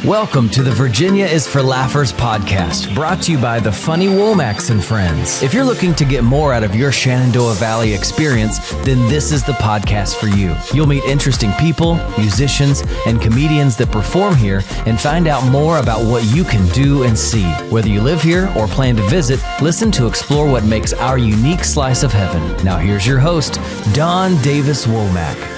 Welcome to the Virginia is for Laughers podcast, brought to you by the funny Womax and Friends. If you're looking to get more out of your Shenandoah Valley experience, then this is the podcast for you. You'll meet interesting people, musicians, and comedians that perform here and find out more about what you can do and see. Whether you live here or plan to visit, listen to explore what makes our unique slice of heaven. Now here's your host, Don Davis Womack.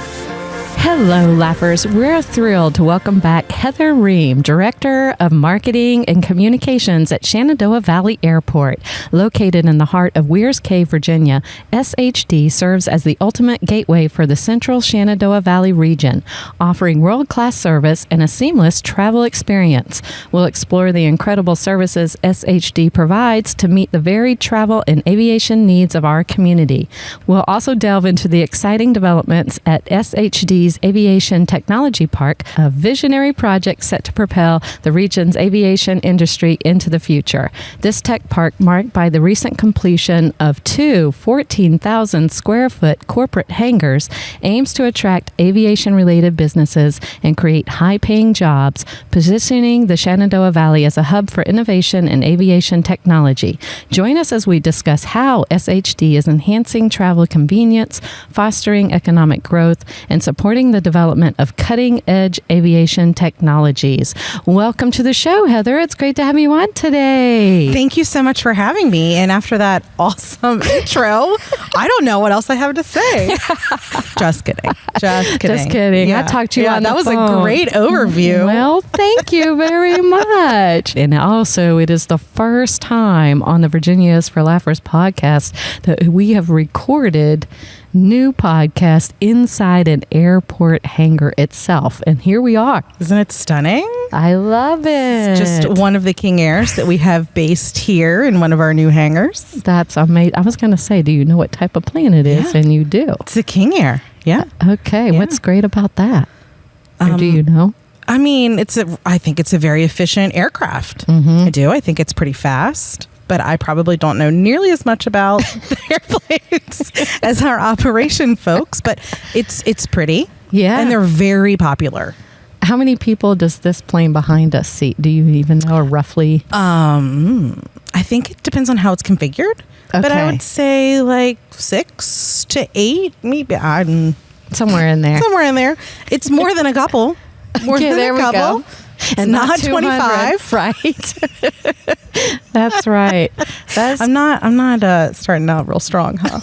Hello, Laughers. We're thrilled to welcome back Heather Ream, Director of Marketing and Communications at Shenandoah Valley Airport. Located in the heart of Weir's Cave, Virginia, SHD serves as the ultimate gateway for the central Shenandoah Valley region, offering world-class service and a seamless travel experience. We'll explore the incredible services SHD provides to meet the varied travel and aviation needs of our community. We'll also delve into the exciting developments at SHD's Aviation Technology Park, a visionary project set to propel the region's aviation industry into the future. This tech park, marked by the recent completion of two 14,000 square foot corporate hangars, aims to attract aviation-related businesses and create high-paying jobs, positioning the Shenandoah Valley as a hub for innovation and aviation technology. Join us as we discuss how SHD is enhancing travel convenience, fostering economic growth, and supporting the development of cutting-edge aviation technologies. Welcome to the show, Heather. It's great to have you on today. Thank you so much for having me. And after that awesome intro, I don't know what else I have to say. Just kidding. Just kidding. Yeah. I talked to you on the phone. That was a great overview. Well, thank you very much. And also, it is the first time on the Virginia is for Laughers podcast that we have recorded new podcast inside an airport hangar itself. And here we are. Isn't it stunning? I love it. It's just one of the King Airs that we have based here in one of our new hangars. That's amazing. I was going to say, do you know what type of plane it is? Yeah. And you do. It's a King Air. Yeah. Okay. Yeah. What's great about that? Or do you know? I mean, I think it's a very efficient aircraft. Mm-hmm. I do. I think it's pretty fast. But I probably don't know nearly as much about the airplanes as our operation folks. But it's pretty. Yeah. And they're very popular. How many people does this plane behind us seat? Do you even know, or roughly? I think it depends on how it's configured. Okay. But I would say like 6 to 8, maybe. Somewhere in there. Somewhere in there. It's more than a couple. More than there a couple. We go. And not 25, right? That's right. I'm not starting out real strong, huh?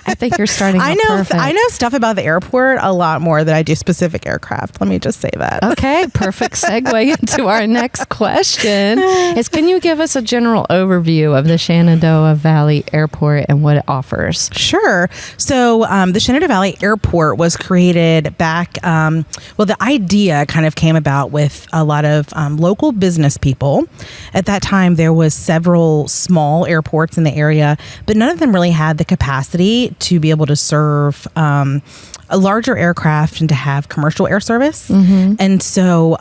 I think you're starting out perfect. I know stuff about the airport a lot more than I do specific aircraft. Let me just say that. Okay, perfect segue into our next question is, can you give us a general overview of the Shenandoah Valley Airport and what it offers? Sure. So the Shenandoah Valley Airport was created back, the idea kind of came about with a lot of local business people. At that time, there was several small airports in the area, but none of them really had the capacity to be able to serve a larger aircraft and to have commercial air service. Mm-hmm. And so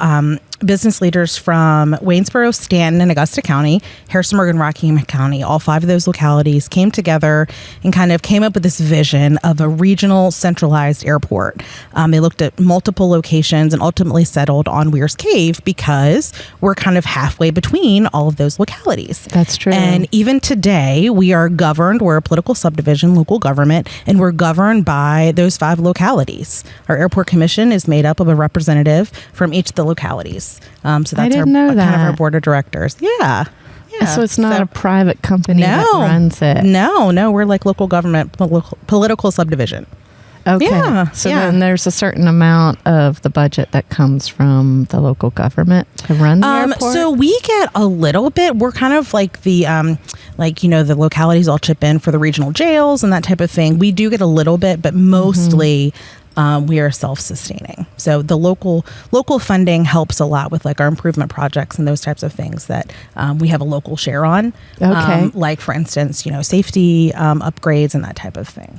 business leaders from Waynesboro, Stanton, and Augusta County, Harrisonburg, and Rockingham County, all 5 of those localities came together and kind of came up with this vision of a regional centralized airport. They looked at multiple locations and ultimately settled on Weir's Cave because we're kind of halfway between all of those localities. That's true. And even today, we're a political subdivision, local government, and we're governed by those 5 localities. Our airport commission is made up of a representative from each of the localities. So that's kind of our board of directors. Yeah. So it's not a private company that runs it. No, we're like local government, political subdivision. Okay. Yeah. So then there's a certain amount of the budget that comes from the local government to run the airport? So we get a little bit. We're kind of like the, the localities all chip in for the regional jails and that type of thing. We do get a little bit, but mostly we are self-sustaining. So the local funding helps a lot with like our improvement projects and those types of things that we have a local share on. Okay. Like for instance, safety upgrades and that type of thing.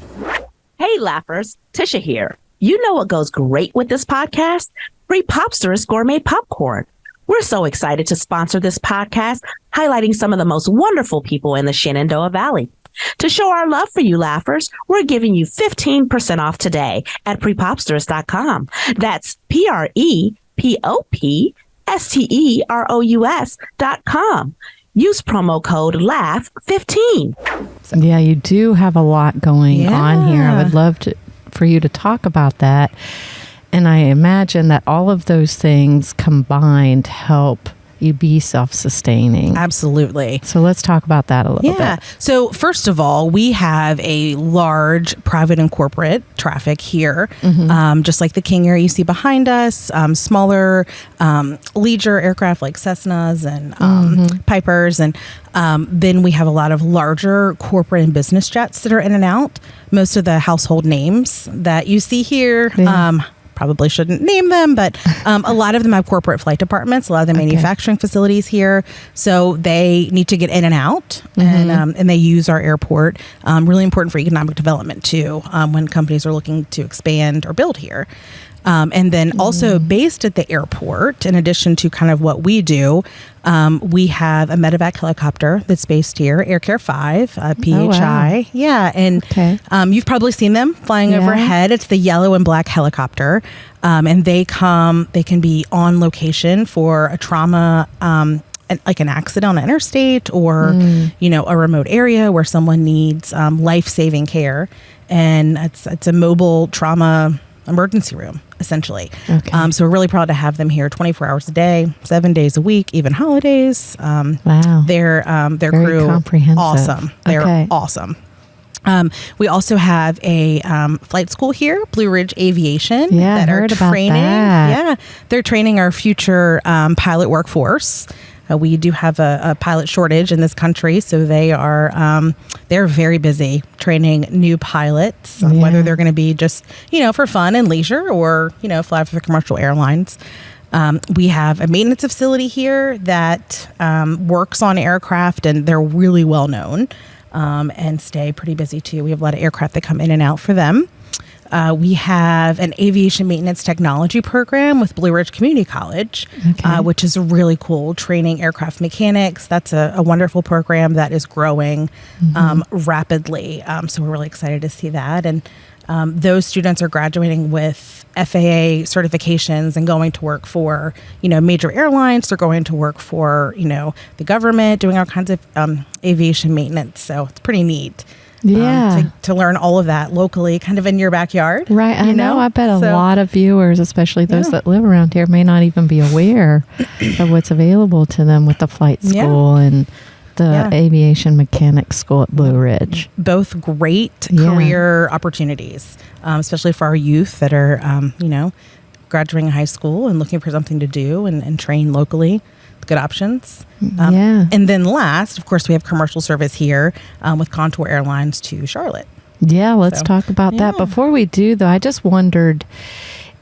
Hey, Laughers, Tisha here. You know what goes great with this podcast? Free Popsters Gourmet Popcorn. We're so excited to sponsor this podcast, highlighting some of the most wonderful people in the Shenandoah Valley. To show our love for you, Laughers, we're giving you 15% off today at prepopsters.com. That's PREPOP STEROUS.com. Use promo code LAUGH15. Yeah, you do have a lot going on here. I would love for you to talk about that. And I imagine that all of those things combined help you be self-sustaining. Absolutely. So let's talk about that a little bit. So first of all, we have a large private and corporate traffic here, just like the King Air you see behind us, smaller leisure aircraft like Cessnas and Pipers. And then we have a lot of larger corporate and business jets that are in and out. Most of the household names that you see here, probably shouldn't name them, but a lot of them have corporate flight departments, a lot of the manufacturing facilities here. So they need to get in and out, and they use our airport. Really important for economic development too, when companies are looking to expand or build here. And then also based at the airport, in addition to kind of what we do, we have a medevac helicopter that's based here, AirCare 5, PHI. Oh, wow. Yeah. And you've probably seen them flying overhead. It's the yellow and black helicopter. And they can be on location for a trauma, like an accident on an interstate or, a remote area where someone needs life-saving care. And it's a mobile trauma emergency room, essentially. So we're really proud to have them here 24 hours a day, 7 days a week, even holidays. Wow. Their Very crew, comprehensive. awesome. They're awesome. We also have a flight school here, Blue Ridge Aviation, that are training. Yeah, they're training our future pilot workforce. We do have a pilot shortage in this country, so they're very busy training new pilots, whether they're going to be just for fun and leisure or fly for commercial airlines. We have a maintenance facility here that works on aircraft, and they're really well known and stay pretty busy too. We have a lot of aircraft that come in and out for them. We have an aviation maintenance technology program with Blue Ridge Community College, which is really cool, training aircraft mechanics. That's a wonderful program that is growing rapidly. So we're really excited to see that. And those students are graduating with FAA certifications and going to work for, major airlines. They're going to work for, the government, doing all kinds of aviation maintenance. So it's pretty neat. To learn all of that locally, kind of in your backyard. Right. I know. I bet a lot of viewers, especially those that live around here, may not even be aware of what's available to them with the flight school and the aviation mechanics school at Blue Ridge. Both great career opportunities, especially for our youth that are, graduating high school and looking for something to do and train locally. Good options. And then last, of course, we have commercial service here with Contour Airlines to Charlotte. Yeah, let's talk about that. Before we do, though, I just wondered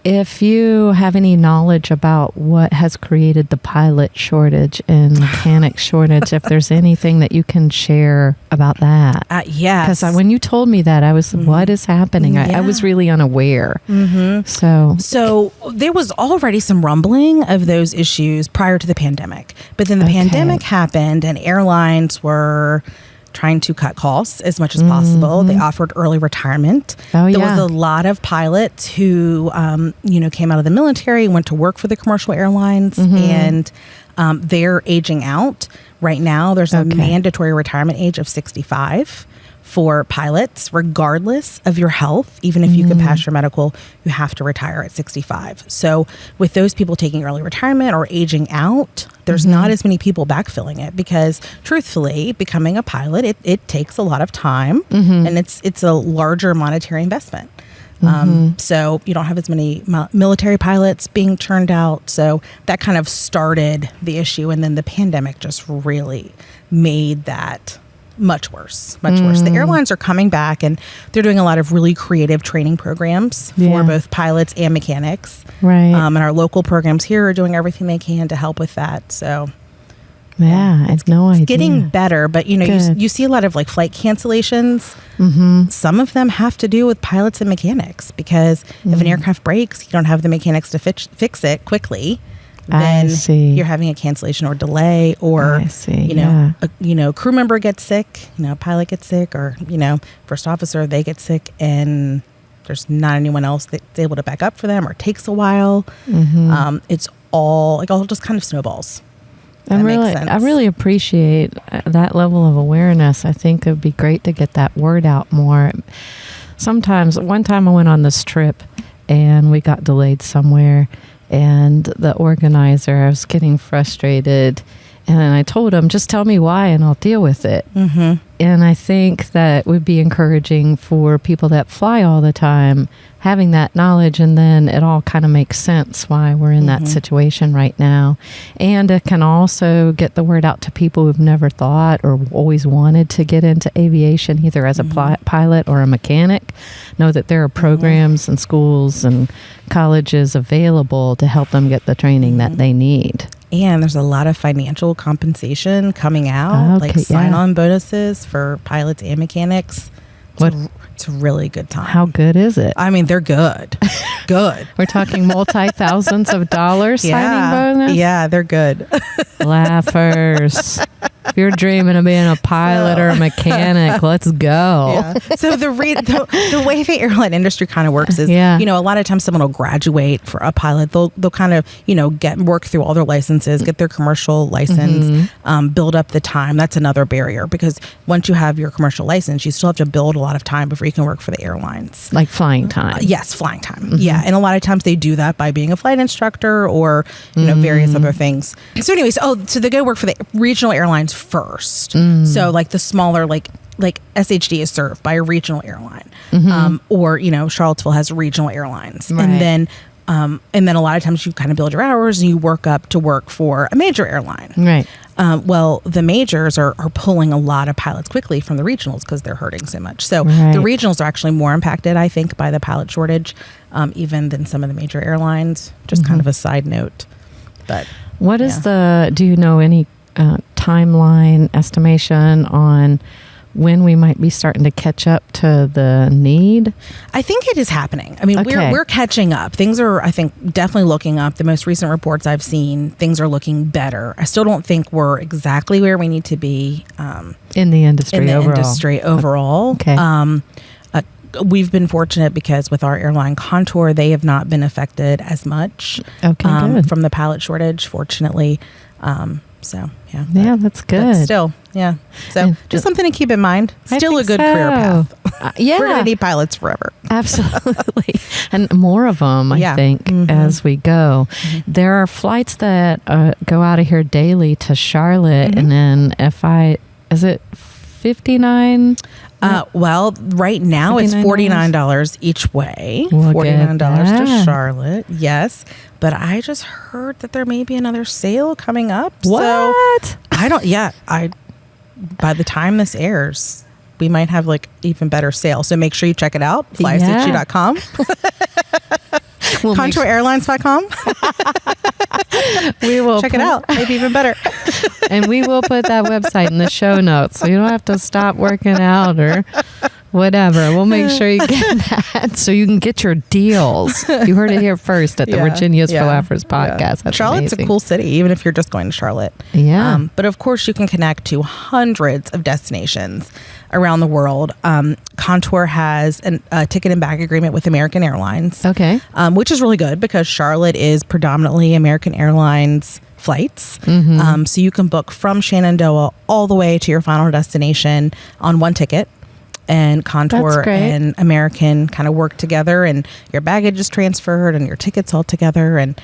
if you have any knowledge about what has created the pilot shortage and mechanic shortage, if there's anything that you can share about that. Yes. Because when you told me that, I was, what is happening? I was really unaware. So there was already some rumbling of those issues prior to the pandemic. But then the pandemic happened and airlines were trying to cut costs as much as possible. They offered early retirement. There was a lot of pilots who, came out of the military, went to work for the commercial airlines, and they're aging out. Right now, there's a mandatory retirement age of 65 for pilots, regardless of your health. Even if you can pass your medical, you have to retire at 65. So with those people taking early retirement or aging out, there's not as many people backfilling it because truthfully, becoming a pilot, it takes a lot of time and it's a larger monetary investment. So you don't have as many military pilots being churned out. So that kind of started the issue. And then the pandemic just really made that much worse. The airlines are coming back and they're doing a lot of really creative training programs for both pilots and mechanics. And our local programs here are doing everything they can to help with that. So I had no idea. It's getting better, but you see a lot of like flight cancellations. Some of them have to do with pilots and mechanics because if an aircraft breaks, you don't have the mechanics to fix it quickly. Then you're having a cancellation or delay, or crew member gets sick, pilot gets sick, or first officer, they get sick, and there's not anyone else that's able to back up for them, or it takes a while. It's all just kind of snowballs. I really appreciate that level of awareness. I think it would be great to get that word out more. Sometimes, one time I went on this trip and we got delayed somewhere, and the organizer, I was getting frustrated, and I told him, just tell me why and I'll deal with it. Mm-hmm. And I think that would be encouraging for people that fly all the time, having that knowledge, and then it all kind of makes sense why we're in that situation right now. And it can also get the word out to people who've never thought or always wanted to get into aviation, either as a pilot or a mechanic. Know that there are programs and schools and colleges available to help them get the training that they need. And there's a lot of financial compensation coming out, like sign-on bonuses for pilots and mechanics. It's a really good time. How good is it? I mean, they're good. Good. We're talking multi-thousands of dollars signing bonus? Yeah, they're good. Laughers. If you're dreaming of being a pilot or a mechanic, let's go. Yeah. So the way the airline industry kind of works is, a lot of times someone will graduate for a pilot. They'll kind of, work through all their licenses, get their commercial license, build up the time. That's another barrier, because once you have your commercial license, you still have to build a lot of time before you can work for the airlines. Like flying time. Yes, flying time. Yeah. And a lot of times they do that by being a flight instructor or, various other things. So anyways, so they go work for the regional airlines first. So like the smaller, like SHD is served by a regional airline, or Charlottesville has regional airlines, right. and then a lot of times you kind of build your hours and you work up to work for a major airline. Right. Well, the majors are pulling a lot of pilots quickly from the regionals because they're hurting so much. So the regionals are actually more impacted, I think, by the pilot shortage, even than some of the major airlines. Just kind of a side note. But what is do you know any timeline estimation on when we might be starting to catch up to the need? I think it is happening. I mean, we're catching up. Things are, I think, definitely looking up. The most recent reports I've seen, things are looking better. I still don't think we're exactly where we need to be in the industry overall. Okay. We've been fortunate because with our airline Contour, they have not been affected as much from the pilot shortage, fortunately. So, yeah. Yeah, that's good. But still, yeah. So, just something to keep in mind. Still a good career path. Yeah. We're going to need pilots forever. Absolutely. And more of them, I think, as we go. There are flights that go out of here daily to Charlotte. And then is it $59? Well, right now it's $49 each way. $49 to Charlotte. Yes. But I just heard that there may be another sale coming up. What? So by the time this airs, we might have even better sale. So make sure you check it out. FlySHD.com. ContourAirlines.com. We will check it out. Maybe even better. And we will put that website in the show notes, so you don't have to stop working out or whatever. We'll make sure you get that so you can get your deals. You heard it here first at the Virginia's for Laughers podcast. That's Charlotte's amazing. a cool city, even if you're just going to Charlotte. Yeah. But of course, you can connect to hundreds of destinations around the world. Contour has a ticket and bag agreement with American Airlines. Okay. Which is really good because Charlotte is predominantly American Airlines flights. So you can book from Shenandoah all the way to your final destination on one ticket. And Contour and American kind of work together, and your baggage is transferred and your tickets all together, and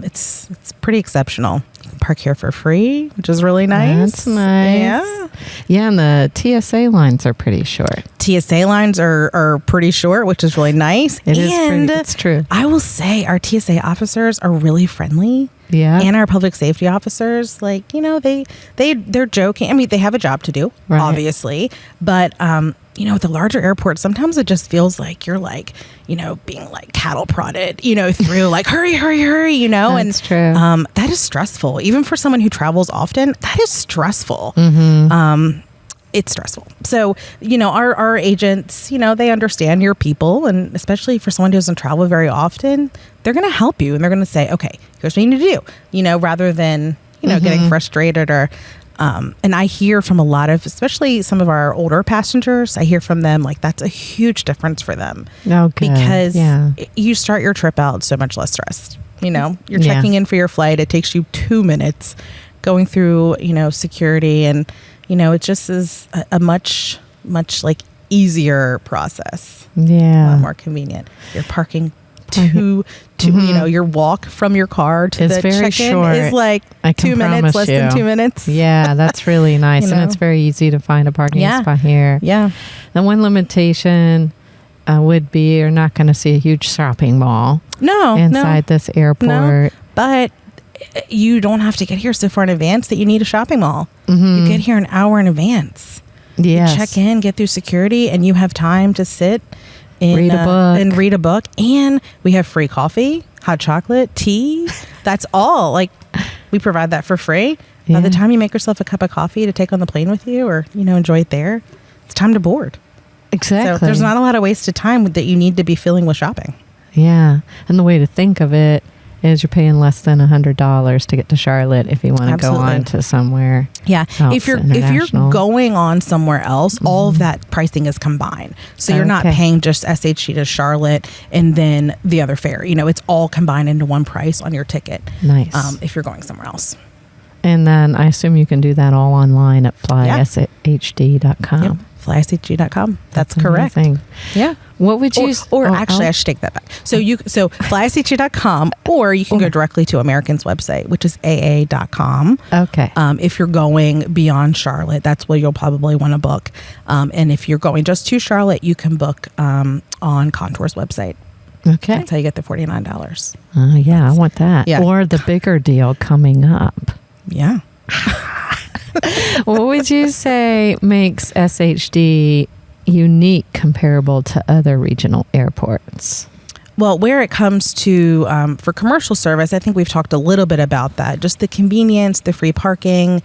it's pretty exceptional. You can park here for free, which is really nice. That's nice. Yeah, and the TSA lines are pretty short. TSA lines are pretty short, which is really nice. It's true. I will say our TSA officers are really friendly. Yeah. And our public safety officers, they're joking. I mean, they have a job to do, obviously, but with the larger airports, sometimes it just feels like you're being cattle prodded, through hurry, That's true. That is stressful. Even for someone who travels often, that is stressful. It's stressful. So, our agents, they understand your people, and especially for someone who doesn't travel very often, they're going to help you and they're going to say, okay, here's what you need to do, rather than, getting frustrated or, and I hear from a lot of, especially some of our older passengers, I hear from them, that's a huge difference for them. Okay. Because you start your trip out so much less stressed. You're checking in for your flight. It takes you 2 minutes going through, security, and, it just is a much like easier process. Yeah. A lot more convenient. You're parking your walk from your car to it's the very check-in short. is like 2 minutes, less than 2 minutes. Yeah, that's really nice. And it's very easy to find a parking spot here. Yeah. The one limitation would be you're not going to see a huge shopping mall inside this airport. No, but you don't have to get here so far in advance that you need a shopping mall. You get here an hour in advance. Yes. You check in, get through security, and you have time to sit read a book. And we have free coffee, hot chocolate, tea. That's all. Like, we provide that for free. By the time you make yourself a cup of coffee to take on the plane with you, or enjoy it there, it's time to board. Exactly. So there's not a lot of wasted time that you need to be filling with shopping. Yeah. And the way to think of it is you're paying less than $100 to get to Charlotte if you want to go on to somewhere. Yeah. If you're going on somewhere else, all of that pricing is combined. So you're not paying just SHD to Charlotte and then the other fare. It's all combined into one price on your ticket. Nice. If you're going somewhere else. And then I assume you can do that all online at FlySHD.com. Yep. FlySHD.com. That's correct. Amazing. Yeah. What would you... I should take that back. So FlySHD.com, or you can go directly to American's website, which is AA.com. Okay. If you're going beyond Charlotte, that's where you'll probably want to book. And if you're going just to Charlotte, you can book on Contour's website. Okay. That's how you get the $49. I want that. Yeah. Or the bigger deal coming up. Yeah. What would you say makes SHD unique comparable to other regional airports? Well, where it comes to for commercial service, I think we've talked a little bit about that. Just the convenience, the free parking,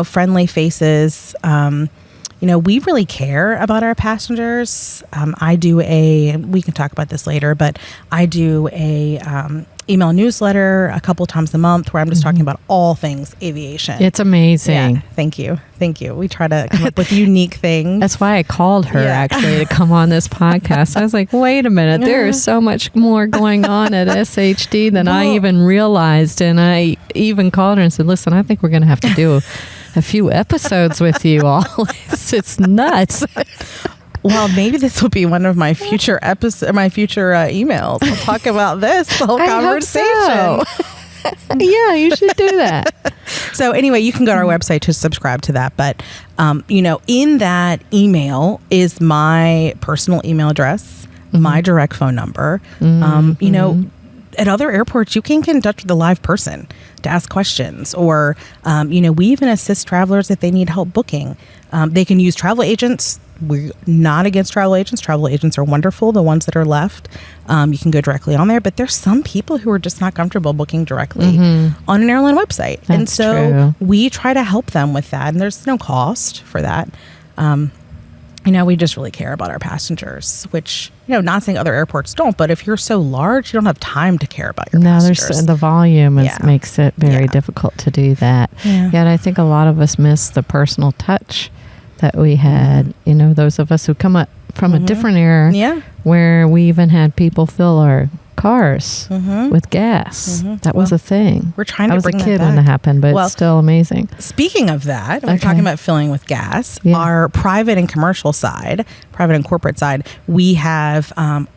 friendly faces. We really care about our passengers. We can talk about this later, but I do a email newsletter a couple times a month where I'm just talking about all things aviation. It's amazing. Yeah, thank you. We try to come up with unique things. That's why I called her actually to come on this podcast. I was like, wait a minute, there is so much more going on at SHD than I even realized. And I even called her and said, listen, I think we're going to have to do a few episodes with you all. It's nuts. Well, maybe this will be one of my future emails. I'll talk about this the whole conversation. I hope so. Yeah, you should do that. So anyway, you can go to our website to subscribe to that. But, in that email is my personal email address, my direct phone number. At other airports, you can get in touch with a live person to ask questions, or, we even assist travelers if they need help booking. They can use travel agents. We're not against travel agents. Travel agents are wonderful, the ones that are left. You can go directly on there, but there's some people who are just not comfortable booking directly on an airline website. That's and so true. We try to help them with that, and there's no cost for that. We just really care about our passengers, which, not saying other airports don't, but if you're so large, you don't have time to care about your passengers. There's the volume makes it very difficult to do that. Yeah. And I think a lot of us miss the personal touch that we had, those of us who come up from a different era where we even had people fill our cars with gas. That was a thing. We're trying to bring that back. I was a kid when that happened, but it's still amazing. Speaking of that, we're talking about filling with gas. Yeah. Our private and commercial side, private and corporate side, we have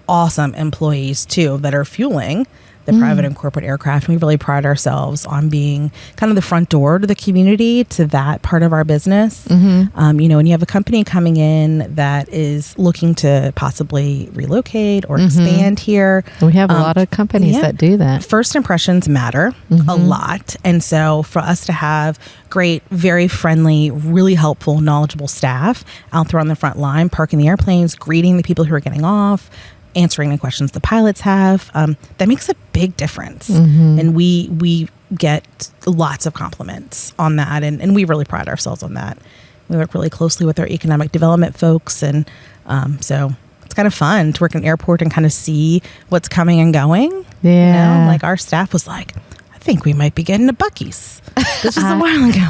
awesome employees too that are fueling the private and corporate aircraft. And we really pride ourselves on being kind of the front door to the community, to that part of our business. When you have a company coming in that is looking to possibly relocate or expand here. We have a lot of companies that do that. First impressions matter a lot. And so for us to have great, very friendly, really helpful, knowledgeable staff out there on the front line, parking the airplanes, greeting the people who are getting off, answering the questions the pilots have, that makes a big difference. And we get lots of compliments on that, and we really pride ourselves on that. We work really closely with our economic development folks, and so it's kind of fun to work in an airport and kind of see what's coming and going. Yeah. Like our staff was like, I think we might be getting to Buc-ee's. This was a while ago.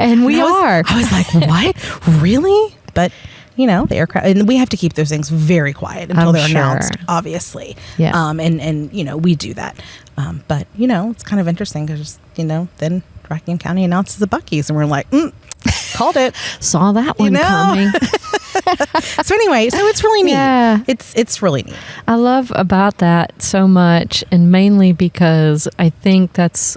And we are. I was like, what? Really? But the aircraft, and we have to keep those things very quiet until they're announced, obviously. Yeah. And we do that. But it's kind of interesting because, then Rockingham County announces the Buc-ee's and we're like, called it. Saw that one coming. So anyway, so it's really neat. Yeah. It's really neat. I love about that so much, and mainly because I think that's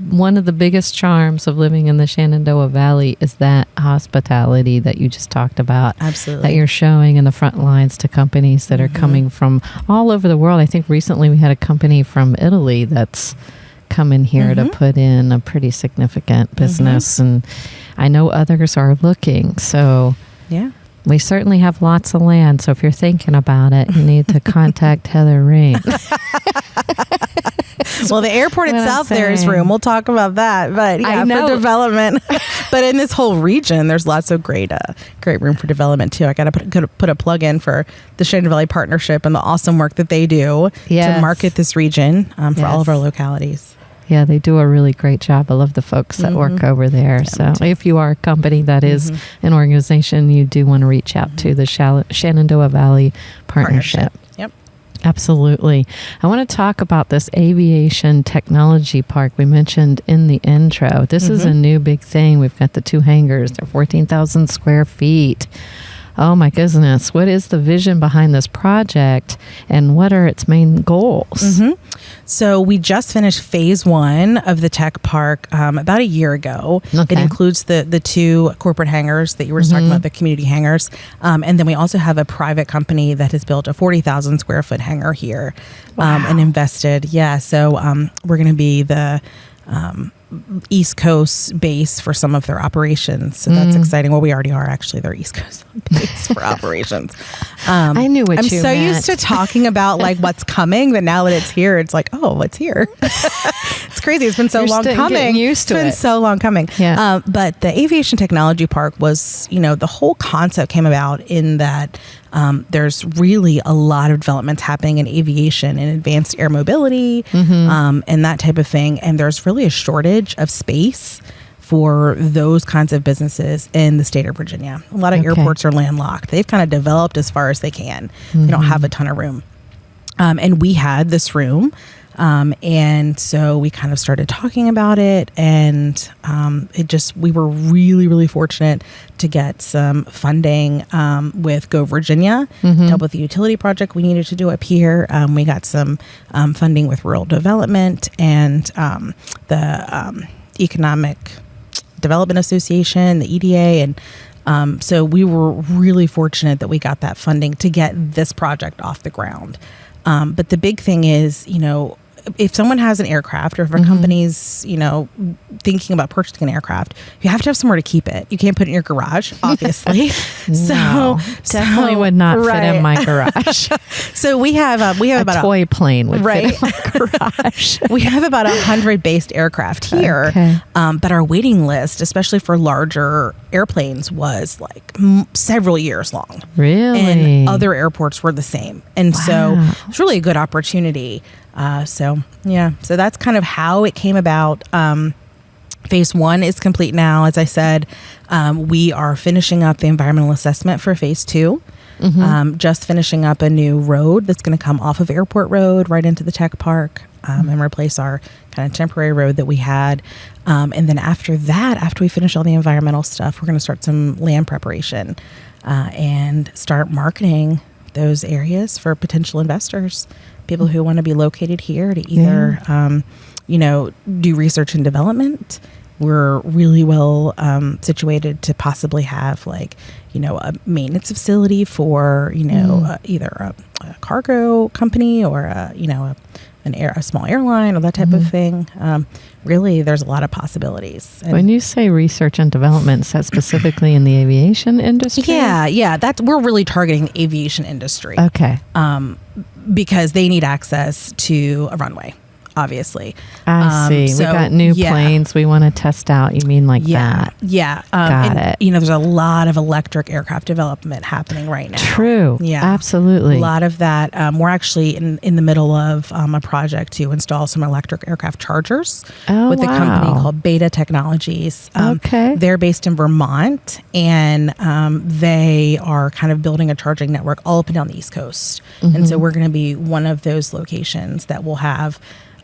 one of the biggest charms of living in the Shenandoah Valley is that hospitality that you just talked about. Absolutely. That you're showing in the front lines to companies that are coming from all over the world. I think recently we had a company from Italy that's come in here to put in a pretty significant business, and I know others are looking. So yeah. We certainly have lots of land, so if you're thinking about it, you need to contact Heather Ream. Well, the airport itself, there is room. We'll talk about that. But yeah, for development. But in this whole region, there's lots of great room for development too. I got to put a plug in for the Shenandoah Valley Partnership and the awesome work that they do to market this region for all of our localities. Yeah, they do a really great job. I love the folks that work over there. Yeah, so if you are a company that is an organization, you do want to reach out to the Shenandoah Valley Partnership. Yep. Absolutely. I want to talk about this Aviation Technology Park we mentioned in the intro. This is a new big thing. We've got the 2 hangars. They're 14,000 square feet. Oh my goodness. What is the vision behind this project and what are its main goals? So we just finished phase 1 of the tech park about a year ago. Okay. It includes the 2 corporate hangars that you were talking about, the community hangars. And then we also have a private company that has built a 40,000 square foot hangar here and invested. Yeah. So we're going to be the East Coast base for some of their operations. So that's exciting. Well, we already are actually their East Coast base for operations. I knew what I'm you so meant. used to talking about like what's coming that now that it's here, it's like, oh, what's here? It's crazy. It's been so long coming. Used to it's been so long coming. Yeah. But the Aviation Technology Park was, the whole concept came about in that there's really a lot of developments happening in aviation and advanced air mobility and that type of thing. And there's really a shortage of space for those kinds of businesses in the state of Virginia. A lot of airports are landlocked. They've kind of developed as far as they can. They don't have a ton of room. And we had this room. And so we kind of started talking about it, and we were really, really fortunate to get some funding with Go Virginia to help with the utility project we needed to do up here. We got some funding with Rural Development and the Economic Development Association, the EDA, and so we were really fortunate that we got that funding to get this project off the ground. But the big thing is, if someone has an aircraft or if a company's, thinking about purchasing an aircraft, you have to have somewhere to keep it. You can't put it in your garage, obviously. No, definitely would not fit in my garage. So we have about a toy plane would fit in my garage. We have about 100 based aircraft here, but our waiting list, especially for larger airplanes, was like several years long. Really? And other airports were the same. And so it's really a good opportunity. So that's kind of how it came about. Phase 1 is complete now. As I said, we are finishing up the environmental assessment for phase 2. Just finishing up a new road that's going to come off of Airport Road right into the tech park and replace our kind of temporary road that we had. And then after that, after we finish all the environmental stuff, we're going to start some land preparation and start marketing those areas for potential investors, people who want to be located here to either, do research and development. We're really well situated to possibly have a maintenance facility for, either a cargo company or a small airline or that type of thing. Really, there's a lot of possibilities. And when you say research and development, is that specifically in the aviation industry? Yeah. We're really targeting the aviation industry. Okay. Because they need access to a runway. obviously. I see. So, we got new planes we want to test out. You mean like that? Yeah. Got it. There's a lot of electric aircraft development happening right now. True. Yeah. Absolutely. A lot of that. We're actually in the middle of a project to install some electric aircraft chargers with a company called Beta Technologies. Okay. They're based in Vermont, and they are kind of building a charging network all up and down the East Coast. And so we're going to be one of those locations that will have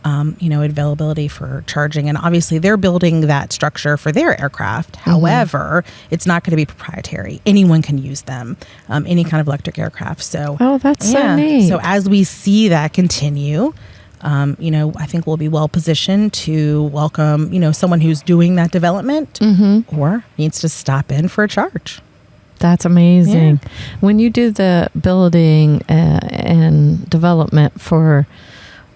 availability for charging. And obviously they're building that structure for their aircraft. However, it's not going to be proprietary. Anyone can use them, any kind of electric aircraft. So, that's so neat. So as we see that continue, I think we'll be well positioned to welcome, someone who's doing that development or needs to stop in for a charge. That's amazing. Yeah. When you do the building and development for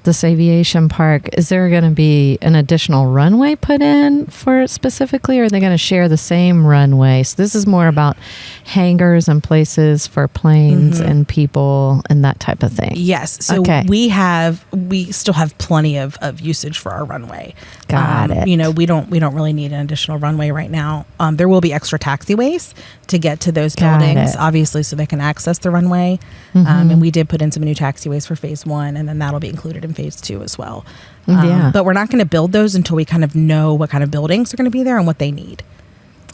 this aviation park, is there going to be an additional runway put in for it specifically, or are they going to share the same runway? So this is more about hangars and places for planes and people and that type of thing. Yes. So we still have plenty of usage for our runway. Got it. We don't really need an additional runway right now. There will be extra taxiways to get to those buildings, obviously, so they can access the runway. And we did put in some new taxiways for phase 1, and then that'll be included in phase 2 as well. But we're not going to build those until we kind of know what kind of buildings are going to be there and what they need.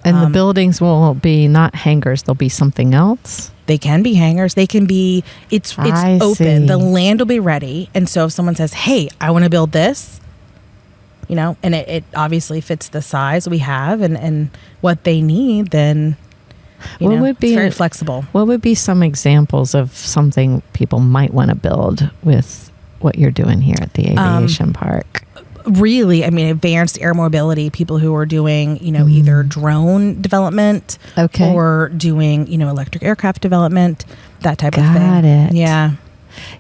And the buildings will be not hangars; they'll be something else. They can be hangars. They can be. It's open. See. The land will be ready, and so if someone says, "Hey, I want to build this," and it obviously fits the size we have and what they need, then it's very flexible. What would be some examples of something people might want to build with what you're doing here at the aviation park? Really, advanced air mobility, people who are doing, either drone development or doing, electric aircraft development, that type of thing. Got it. Yeah.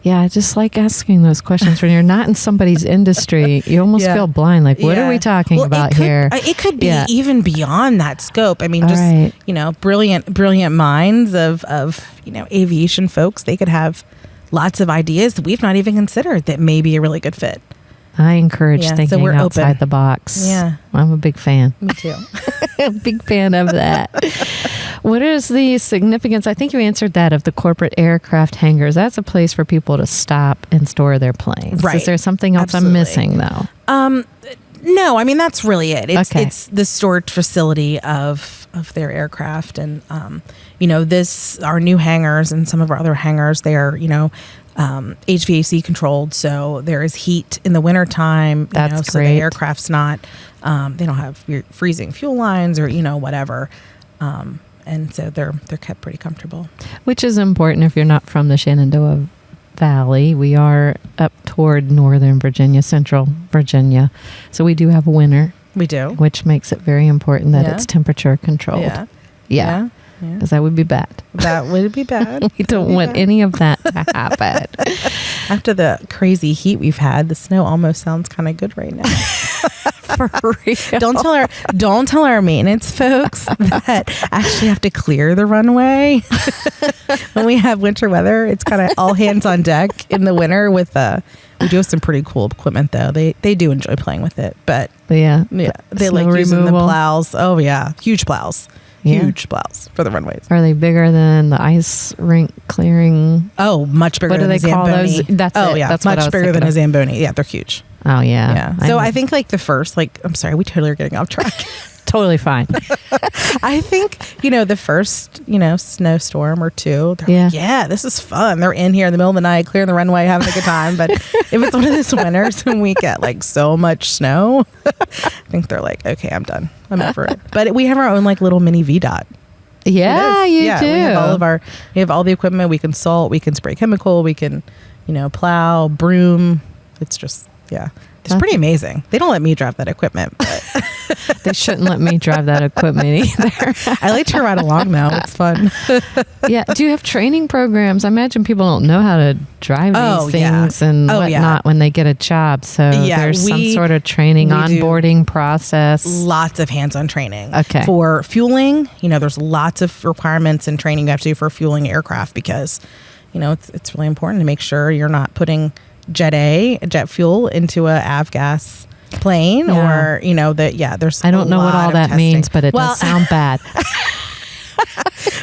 Yeah, I just like asking those questions when you're not in somebody's industry. You almost feel blind. Like, what are we talking about here? It could be even beyond that scope. Right. Brilliant minds of aviation folks. They could have lots of ideas that we've not even considered that may be a really good fit. I encourage thinking outside the box. Yeah. I'm a big fan. Me too. A big fan of that. What is the significance? I think you answered that of the corporate aircraft hangars. That's a place for people to stop and store their planes. Right. Is there something else I'm missing though? No, that's really it. It's the storage facility of their aircraft, and our new hangars and some of our other hangars, they are HVAC controlled, so there is heat in the wintertime. That's so great. the aircraft's not they don't have freezing fuel lines or whatever, and so they're kept pretty comfortable. Which is important if you're not from the Shenandoah Valley. We are up toward northern Virginia, central Virginia, so we do have a winter. We do, which makes it very important that it's temperature controlled. Yeah. Because that would be bad. That would be bad. We don't want any of that to happen. After the crazy heat we've had, the snow almost sounds kind of good right now. For real. Don't tell our maintenance folks that actually have to clear the runway when we have winter weather. It's kind of all hands on deck in the winter. We do have some pretty cool equipment though. They do enjoy playing with it, but yeah, they like using the plows. Oh yeah, huge plows. Huge plows for the runways. Are they bigger than the ice rink clearing? Oh, much bigger than a Zamboni. What do they call those? That's yeah, that's much bigger than a Zamboni. Yeah, they're huge. Oh, yeah. So I think the first, I'm sorry, we totally are getting off track. Totally fine. I think, the first, snowstorm or two, they're like, yeah, this is fun. They're in here in the middle of the night, clearing the runway, having a good time. But if it's one of those winters when we get so much snow, I think they're like, okay, I'm done. I'm over it. But we have our own little mini VDOT. Yeah, you do. We have all the equipment. We can salt, we can spray chemical, we can, plow, broom. It's just, it's pretty amazing. They don't let me drive that equipment, but they shouldn't let me drive that equipment either. I like to ride along though. It's fun. Yeah. Do you have training programs? I imagine people don't know how to drive these things and whatnot when they get a job. So there's some sort of training, onboarding process. Lots of hands-on training. Okay. For fueling, there's lots of requirements and training you have to do for fueling aircraft because, it's really important to make sure you're not putting jet fuel into a avgas plane, or there's I don't know what all that means, but it does sound bad.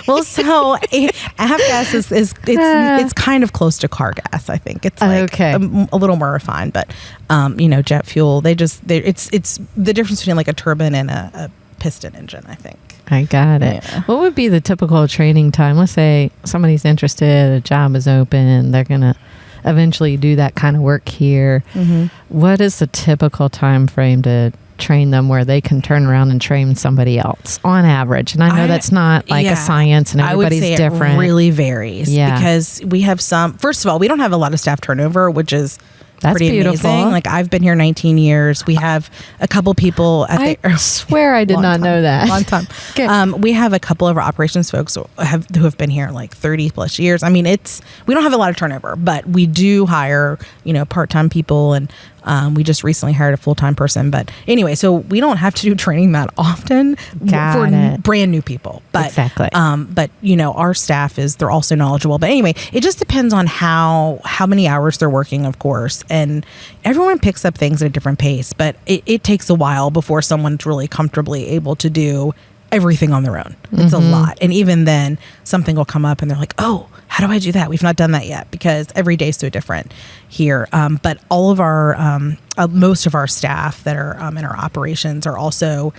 Well, so avgas it's kind of close to car gas. I think it's like a little more refined, but jet fuel. It's the difference between like a turbine and a piston engine, I think. I got it. Yeah. What would be the typical training time? Let's say somebody's interested, a job is open, they're gonna eventually do that kind of work here. Mm-hmm. What is the typical time frame to train them where they can turn around and train somebody else on average? And I know that's not like a science and everybody's different. It really varies because we have first of all, we don't have a lot of staff turnover, which is pretty beautiful. Amazing. Like I've been here 19 years. We have a couple people I swear I did not know that. Long time. Okay. We have a couple of our operations folks who have been here like 30 plus years. I mean, we don't have a lot of turnover, but we do hire, part-time people, and we just recently hired a full-time person. But anyway, so we don't have to do training that often for brand new people. But, exactly. But our staff they're also knowledgeable. But anyway, it just depends on how many hours they're working, of course. And everyone picks up things at a different pace. But it takes a while before someone's really comfortably able to do everything on their own. It's a lot. And even then, something will come up and they're like, oh, how do I do that? We've not done that yet, because every day is so different here. But all of our, most of our staff that are in our operations are also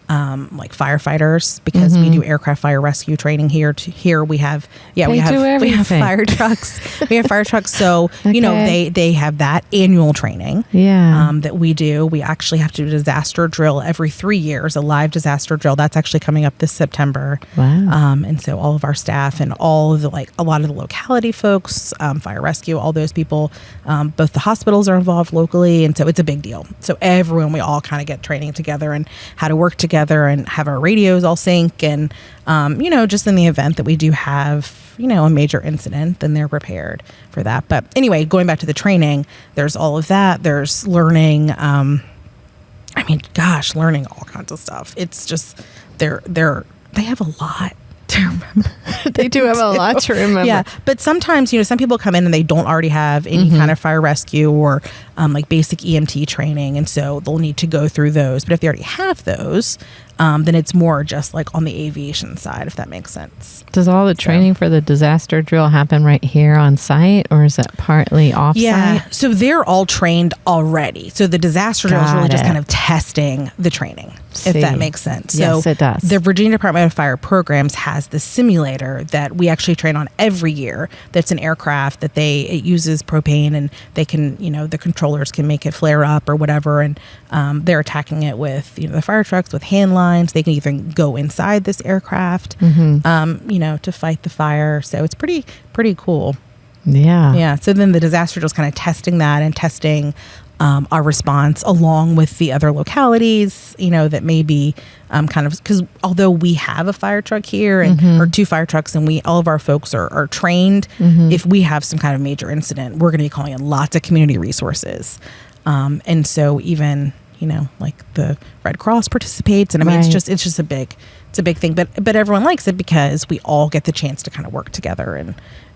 like firefighters, because we do aircraft fire rescue training here. Here we have fire trucks. We have fire trucks. So they have that annual training that we do. We actually have to do a disaster drill every 3 years, a live disaster drill. That's actually coming up this September. Wow. And so all of our staff and all of a lot of the locality folks, fire rescue, all those people, both the hospitals are involved locally, and so it's a big deal. So we all kind of get training together and how to work together and have our radios all sync, and just in the event that we do have a major incident, then they're prepared for that. But anyway, going back to the training, there's all of that. There's learning learning all kinds of stuff. It's just they have a lot to remember. They do have a lot to remember. Yeah, but sometimes some people come in and they don't already have any kind of fire rescue or like basic EMT training, and so they'll need to go through those. But if they already have those, then it's more just like on the aviation side, if that makes sense. Does all the training for the disaster drill happen right here on site, or is it partly off-site? Yeah, so they're all trained already. So the disaster drill is really just kind of testing the training, if that makes sense. Yes, so it does. The Virginia Department of Fire Programs has the simulator that we actually train on every year. That's an aircraft that it uses propane, and they can, the controllers can make it flare up or whatever, and they're attacking it with, the fire trucks with hand lines. They can even go inside this aircraft, to fight the fire. So it's pretty cool. Yeah. Yeah. So then the disaster drill is kind of testing that and testing our response along with the other localities, that may be kind of, because although we have a fire truck here or 2 fire trucks, and all of our folks are trained, if we have some kind of major incident, we're going to be calling in lots of community resources. And so even, like the Red Cross participates, and I mean, it's just a big thing, but everyone likes it because we all get the chance to kind of work together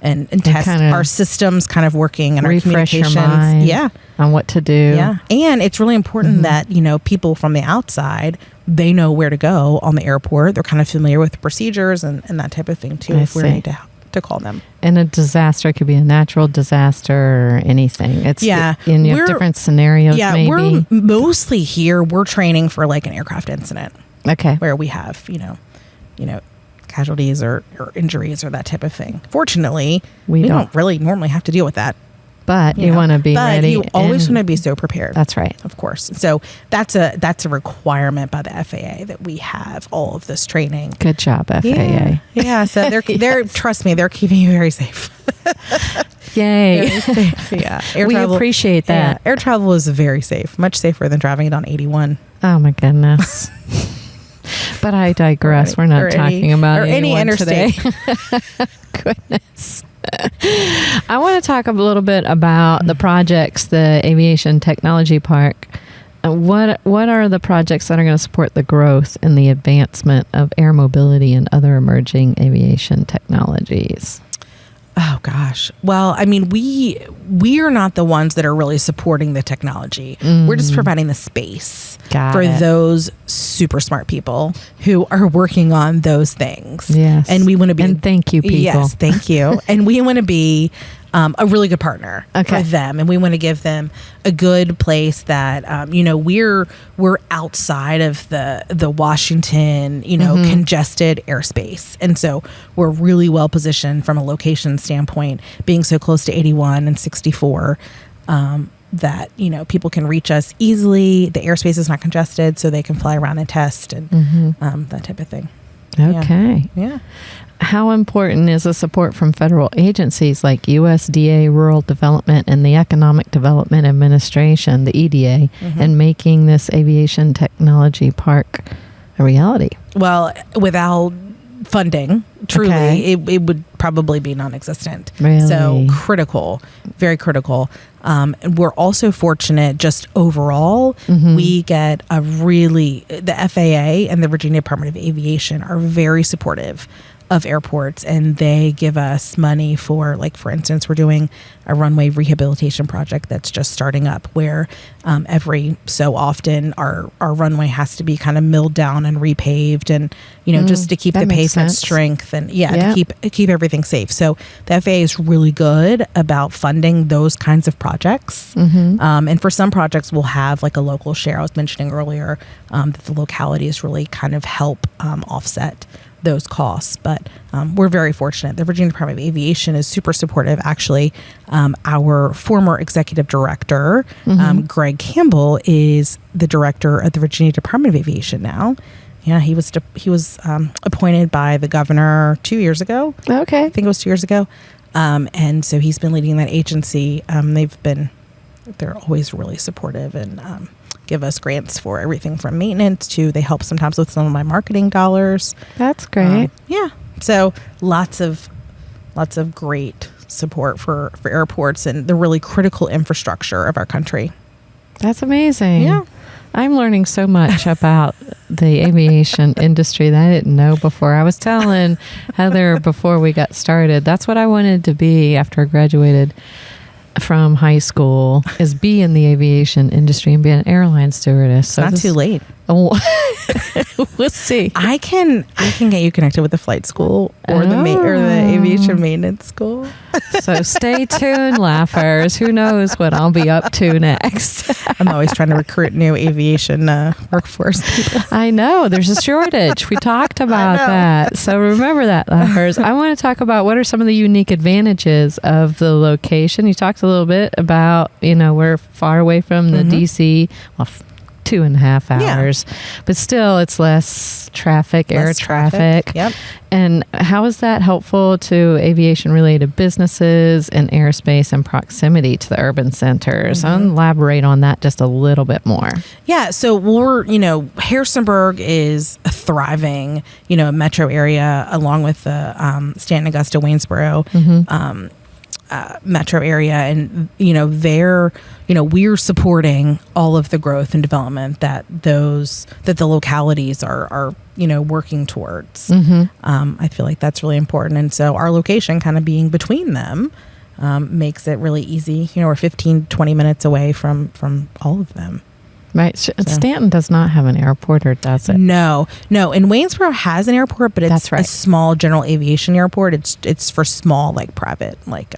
and test our systems kind of working and our communications. Your mind on what to do. Yeah. And it's really important that, people from the outside, they know where to go on the airport. They're kind of familiar with the procedures and that type of thing too, if we need to call them. And a disaster could be a natural disaster or anything. It's you have different scenarios. Yeah, maybe. We're mostly here. We're training for like an aircraft incident. Okay. Where we have, casualties or injuries or that type of thing. Fortunately, we don't really normally have to deal with that. But you want to be ready. You always want to be so prepared. That's right. Of course. So that's a requirement by the FAA that we have all of this training. Good job, FAA. Yeah. So they're trust me, they're keeping you very safe. Yay. Very safe. Yeah. We appreciate that. Yeah, air travel is very safe. Much safer than driving it on 81. Oh my goodness. But I digress. We're not talking about any interstate today. Goodness. I want to talk a little bit about the projects, the Aviation Technology Park. What are the projects that are going to support the growth and the advancement of air mobility and other emerging aviation technologies? Oh gosh. Well, I mean, we are not the ones that are really supporting the technology. We're just providing the space for those super smart people who are working on those things. Yes. And we want to be. And thank you, people. Yes, thank you. And we want to be a really good partner for them, and we want to give them a good place that we're outside of the Washington congested airspace, and so we're really well positioned from a location standpoint, being so close to 81 and 64. That people can reach us easily. The airspace is not congested, so they can fly around and test and that type of thing. Okay. Yeah. How important is the support from federal agencies like USDA Rural Development and the Economic Development Administration, the EDA, in making this Aviation Technology Park a reality? Well, without funding, truly, it would probably be non-existent. Really? So critical, very critical. And we're also fortunate just overall, we get the FAA and the Virginia Department of Aviation are very supportive of airports, and they give us money for, like, for instance, we're doing a runway rehabilitation project that's just starting up where every so often our runway has to be kind of milled down and repaved, and just to keep the pavement strength and to keep everything safe. So the FAA is really good about funding those kinds of projects. And for some projects we'll have like a local share. I was mentioning earlier that the localities really kind of help offset those costs, but we're very fortunate. The Virginia Department of Aviation is super supportive. Actually, our former executive director, Greg Campbell, is the director of the Virginia Department of Aviation now. Yeah, he was appointed by the governor 2 years ago. Okay, I think it was 2 years ago, and so he's been leading that agency. They're always really supportive and give us grants for everything from maintenance to they help sometimes with some of my marketing dollars. That's great. So lots of great support for airports and the really critical infrastructure of our country. That's amazing. Yeah. I'm learning so much about the aviation industry that I didn't know before. I was telling Heather before we got started, that's what I wanted to be after I graduated from high school, is be in the aviation industry and be an airline stewardess. So it's not too late. Oh, we'll see. I can get you connected with the flight school or the aviation maintenance school. So stay tuned, laughers. Who knows what I'll be up to next? I'm always trying to recruit new aviation workforce people. I know there's a shortage. We talked about that. So remember that, laughers. I want to talk about what are some of the unique advantages of the location. You talked a little bit about, we're far away from the DC. Well, 2.5 hours, but still it's less traffic, air traffic. Yep. And how is that helpful to aviation related businesses and airspace and proximity to the urban centers? Elaborate on that just a little bit more. Yeah. So Harrisonburg is a thriving, metro area along with the Stanton, Augusta, Waynesboro, metro area, and we're supporting all of the growth and development that the localities are working towards. I feel like that's really important, and so our location kind of being between them makes it really easy. We're 15-20 minutes away from all of them. Right. Stanton does not have an airport, or does it? No. And Waynesboro has an airport, but it's a small general aviation airport. It's for small, like private, like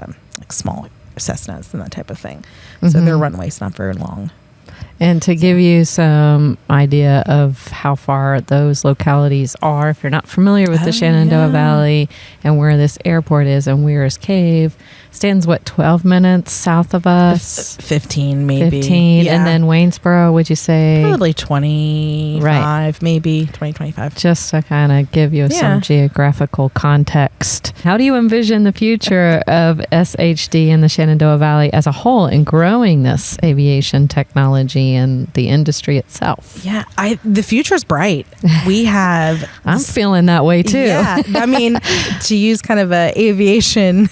small Cessnas and that type of thing. So their runway's not very long. And to give you some idea of how far those localities are, if you're not familiar with the Shenandoah Valley and where this airport is in Weir's Cave, Stanton's 12 minutes south of us? 15 maybe. 15. Yeah. And then Waynesboro, would you say? Probably 25, maybe 20, 25. Just to kind of give you some geographical context. How do you envision the future of SHD in the Shenandoah Valley as a whole in growing this aviation technology and the industry itself? Yeah, the future's bright. We have... I'm feeling that way too. Yeah, I mean, to use kind of a aviation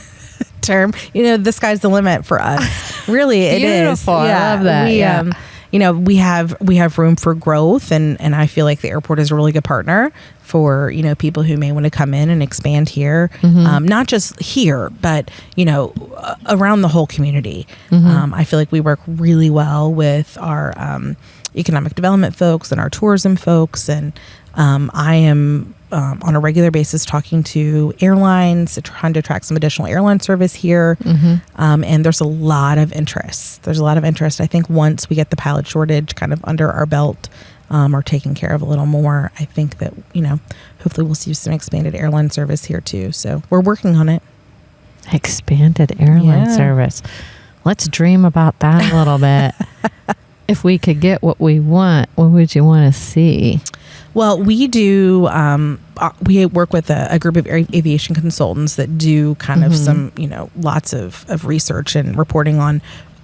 term, the sky's the limit for us. Really, it is. Beautiful. I love that. we have room for growth, and I feel like the airport is a really good partner for, people who may want to come in and expand here, not just here, but, around the whole community. I feel like we work really well with our economic development folks and our tourism folks. And I am on a regular basis talking to airlines, trying to attract some additional airline service here. And there's a lot of interest. I think once we get the pilot shortage kind of under our belt, or taken care of a little more, I think that, hopefully we'll see some expanded airline service here too. So we're working on it. Expanded airline service. Let's dream about that a little bit. If we could get what we want, what would you want to see? Well, we do, we work with a group of aviation consultants that do kind of some, lots of research and reporting on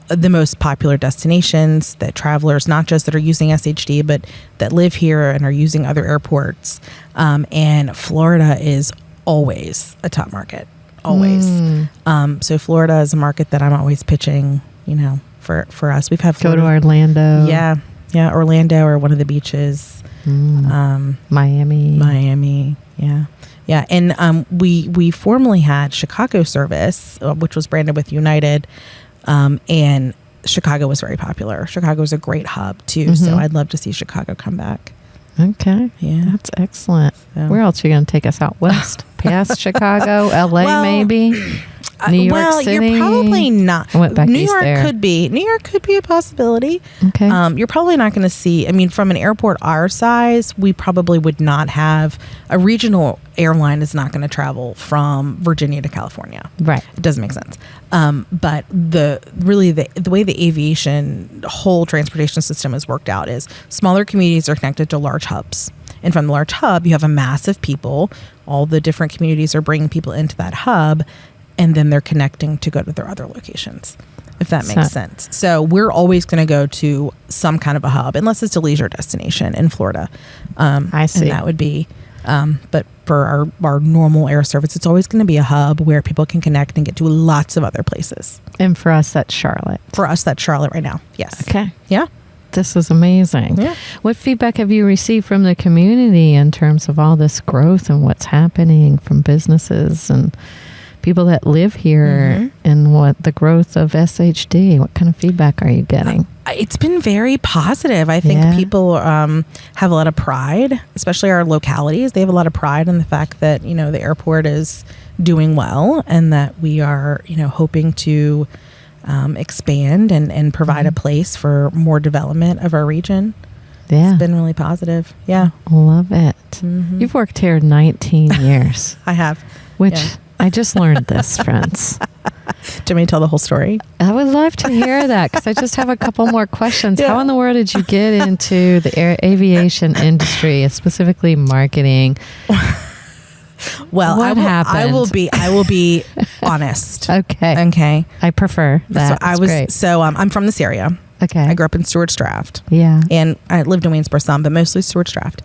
the most popular destinations that travelers, not just that are using SHD, but that live here and are using other airports. And Florida is always a top market, always. So Florida is a market that I'm always pitching, for us. We've had Florida. Go to Orlando. Yeah, Orlando or one of the beaches. Miami. Yeah. And we formerly had Chicago service, which was branded with United. And Chicago was very popular. Chicago is a great hub too. So I'd love to see Chicago come back. Okay. Yeah. That's excellent. So. Where else are you going to take us out west? Past Chicago, LA maybe? New York City? You're probably not. I went back New east York there. New York could be a possibility. Okay. You're probably not going to see, from an airport our size, we probably would not have, a regional airline is not going to travel from Virginia to California. Right. It doesn't make sense. But the way the aviation whole transportation system is worked out is smaller communities are connected to large hubs. And from the large hub, you have a mass of people. All the different communities are bringing people into that hub, and then they're connecting to go to their other locations, if that makes sense. So we're always going to go to some kind of a hub, unless it's a leisure destination in Florida. I see. And that would be, but for our normal air service, it's always going to be a hub where people can connect and get to lots of other places. And for us, that's Charlotte. For us, that's Charlotte right now. Yes. Okay. Yeah. This is amazing. Yeah. What feedback have you received from the community in terms of all this growth and what's happening from businesses and people that live here and what the growth of SHD? What kind of feedback are you getting? It's been very positive. I think people have a lot of pride, especially our localities. They have a lot of pride in the fact that, the airport is doing well and that we are, hoping to expand and provide a place for more development of our region. Yeah. It's been really positive. Yeah. Love it. You've worked here 19 years. I have. Which I just learned this, friends. Do you want me to tell the whole story? I would love to hear that because I just have a couple more questions. How in the world did you get into the aviation industry, specifically marketing? Well, what happened? I will be honest. Okay. I prefer that. I'm from this area. Okay. I grew up in Stewart's Draft. Yeah. And I lived in Waynesboro some, but mostly Stewart's Draft.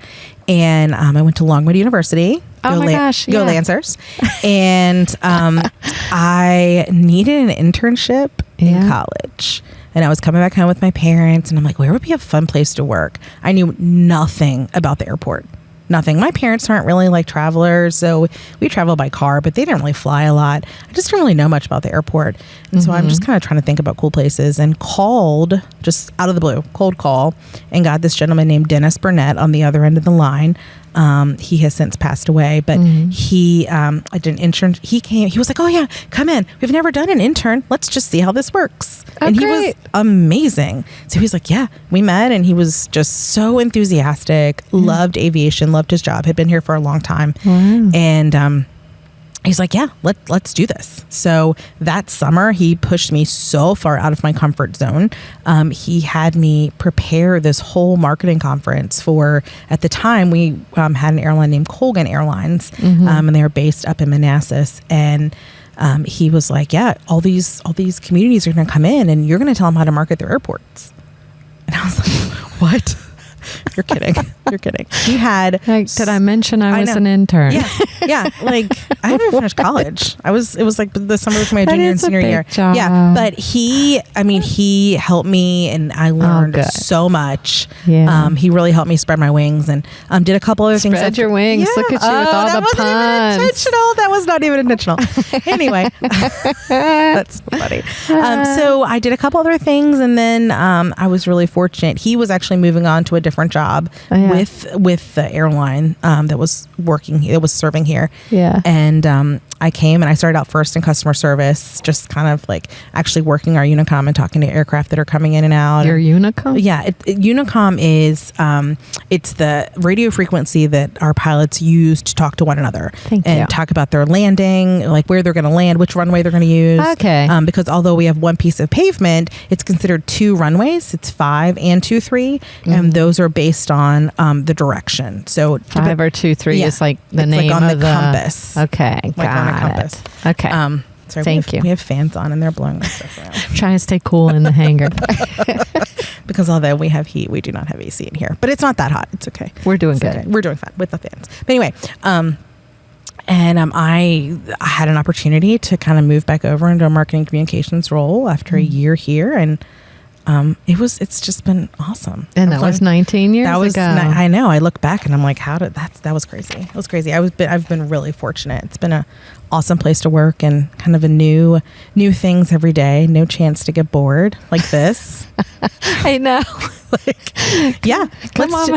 And I went to Longwood University. Oh my gosh. Go Lancers. And I needed an internship in college. And I was coming back home with my parents. And I'm like, where would be a fun place to work? I knew nothing about the airport. Nothing. My parents aren't really like travelers, so we travel by car, but they didn't really fly a lot. I just didn't really know much about the airport. And so I'm just kind of trying to think about cool places and called, just out of the blue, cold call, and got this gentleman named Dennis Burnett on the other end of the line. He has since passed away, but I did an intern. He came, he was like, oh yeah, come in. We've never done an intern. Let's just see how this works. And he was amazing. So he's like, yeah, we met and he was just so enthusiastic, loved aviation, loved his job, had been here for a long time. And, he's like, yeah, let's do this. So that summer, he pushed me so far out of my comfort zone. He had me prepare this whole marketing conference for, at the time, we had an airline named Colgan Airlines, and they were based up in Manassas. And he was like, yeah, all these communities are going to come in and you're going to tell them how to market their airports. And I was like, what? You're kidding. You're kidding. He had. Did I mention I was an intern? Yeah. Like I haven't finished college. It was like the summer of my junior and senior year. Job. Yeah. But he helped me, and I learned so much. Yeah. He really helped me spread my wings, and did a couple other things. Spread your wings. Yeah. Look at you with all the puns. That was not even intentional. Anyway, that's funny. So I did a couple other things, and then I was really fortunate. He was actually moving on to a different job with the airline that was serving here. Yeah. And I came and I started out first in customer service, just kind of like actually working our Unicom and talking to aircraft that are coming in and out. Your Unicom? Yeah. Unicom is, it's the radio frequency that our pilots use to talk to one another. Talk about their landing, like where they're going to land, which runway they're going to use. Okay. Because although we have one piece of pavement, it's considered two runways. It's 5 and 2-3. And those are based on the direction. So 5 or 2-3 is like the name like on of the compass. Okay. Like on a compass. Okay. Sorry, Thank you. We have fans on and they're blowing my stuff around. Trying to stay cool in the hangar. Because although we have heat, we do not have AC in here. But it's not that hot. It's okay. We're doing good. Okay. We're doing fine with the fans. But anyway, I had an opportunity to kind of move back over into a marketing communications role after a year here, and it's just been awesome. And that was 19 years ago. I know. I look back and I'm like, that was crazy. It was crazy. I've been really fortunate. It's been a awesome place to work, and kind of a new things every day. No chance to get bored like this. I know. Come on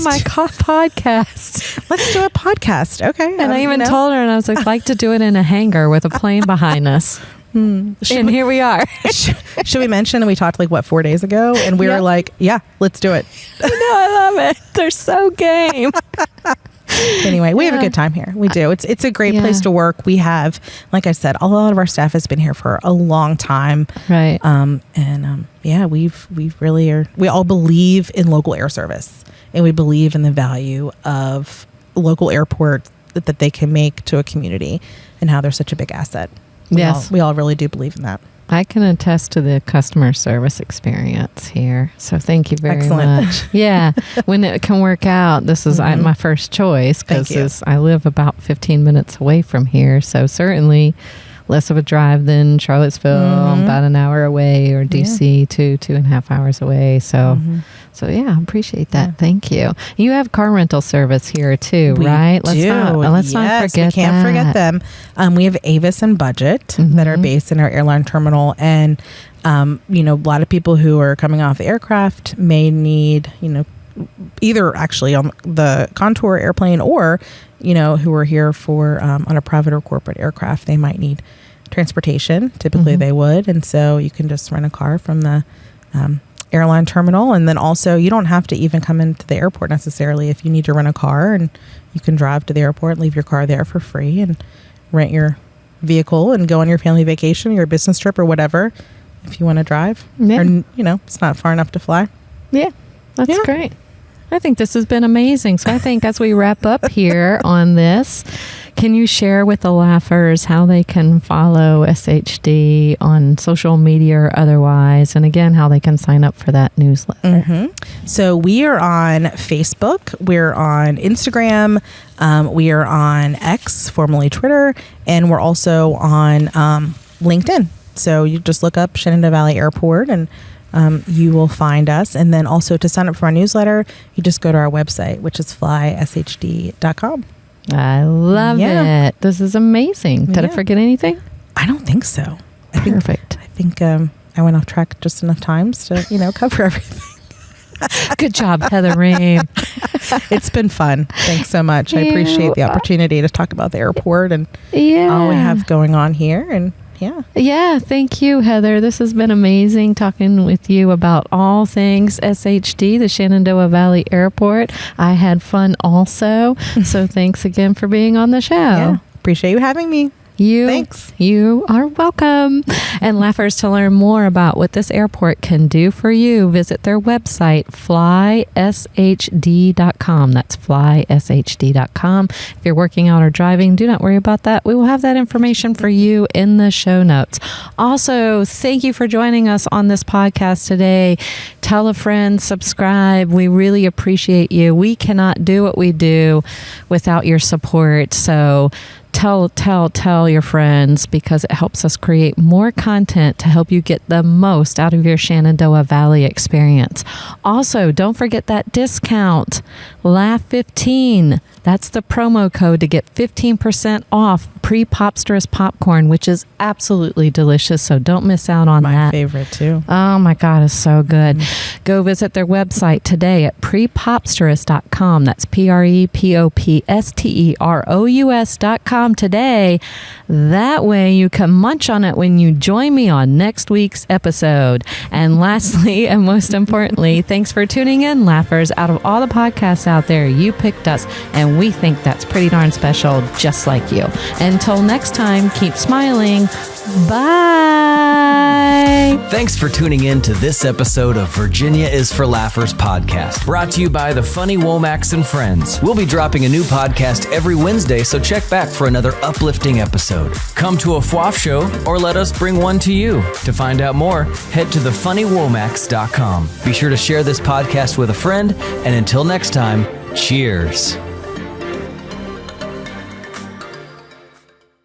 my podcast. Let's do a podcast. Okay. And I even told her, and I was like to do it in a hangar with a plane behind us. Here we are. Should we mention that we talked 4 days ago, and we were like, yeah, let's do it. I know, I love it. They're so game. Anyway, we have a good time here. We do. It's a great place to work. We have, like I said, a lot of our staff has been here for a long time. Right. We all believe in local air service, and we believe in the value of local airport that they can make to a community, and how they're such a big asset. We all really do believe in that. I can attest to the customer service experience here. So thank you very much. Yeah. When it can work out, this is my first choice, because I live about 15 minutes away from here. So certainly less of a drive than Charlottesville, about an hour away, or DC, 2.5 hours away. So I appreciate that. Yeah. Thank you. You have car rental service here too, right? Let's not forget. We can't forget them. We have Avis and Budget that are based in our airline terminal, and a lot of people who are coming off the aircraft may need, either actually on the Contour airplane, or who are here for on a private or corporate aircraft. They might need transportation. Typically they would, and so you can just rent a car from the airline terminal. And then also, you don't have to even come into the airport necessarily. If you need to rent a car, and you can drive to the airport, leave your car there for free, and rent your vehicle and go on your family vacation or your business trip or whatever, if you want to drive. Or it's not far enough to fly. That's great. I think this has been amazing. So I think as we wrap up here on this, can you share with the Laughers how they can follow SHD on social media or otherwise? And again, how they can sign up for that newsletter? So we are on Facebook. We're on Instagram. We are on X, formerly Twitter. And we're also on LinkedIn. So you just look up Shenandoah Valley Airport, and you will find us. And then also, to sign up for our newsletter, you just go to our website, which is FlySHD.com. I love it. This is amazing. Did I forget anything? I don't think so. Perfect. I think I went off track just enough times to, cover everything. Good job, Heather Ream. It's been fun. Thanks so much. I appreciate the opportunity to talk about the airport and all we have going on here. And thank you, Heather. This has been amazing talking with you about all things SHD, the Shenandoah Valley Airport. I had fun also. So thanks again for being on the show. Appreciate you having me. Thanks. You are welcome. And Laughers, to learn more about what this airport can do for you, visit their website, FlySHD.com. That's FlySHD.com. If you're working out or driving, do not worry about that. We will have that information for you in the show notes. Also, thank you for joining us on this podcast today. Tell a friend, subscribe. We really appreciate you. We cannot do what we do without your support. So tell your friends, because it helps us create more content to help you get the most out of your Shenandoah Valley experience. Also, don't forget that discount, Laugh15. That's the promo code to get 15% off pre-Popsterous popcorn, which is absolutely delicious. So don't miss out on that. My favorite too. Oh my God, it's so good. Go visit their website today at prepopsterous.com. That's prepopsterous.com today. That way you can munch on it when you join me on next week's episode. And lastly, and most importantly, thanks for tuning in, Laughers. Out of all the podcasts out there, you picked us, and we think that's pretty darn special, just like you. Until next time, keep smiling. Bye. Thanks for tuning in to this episode of Virginia is for Laughers podcast, brought to you by the Funny Womack and Friends. We'll be dropping a new podcast every Wednesday, so check back for another uplifting episode. Come to a FWAF show or let us bring one to you. To find out more, head to thefunnywomacks.com. Be sure to share this podcast with a friend, and until next time, cheers.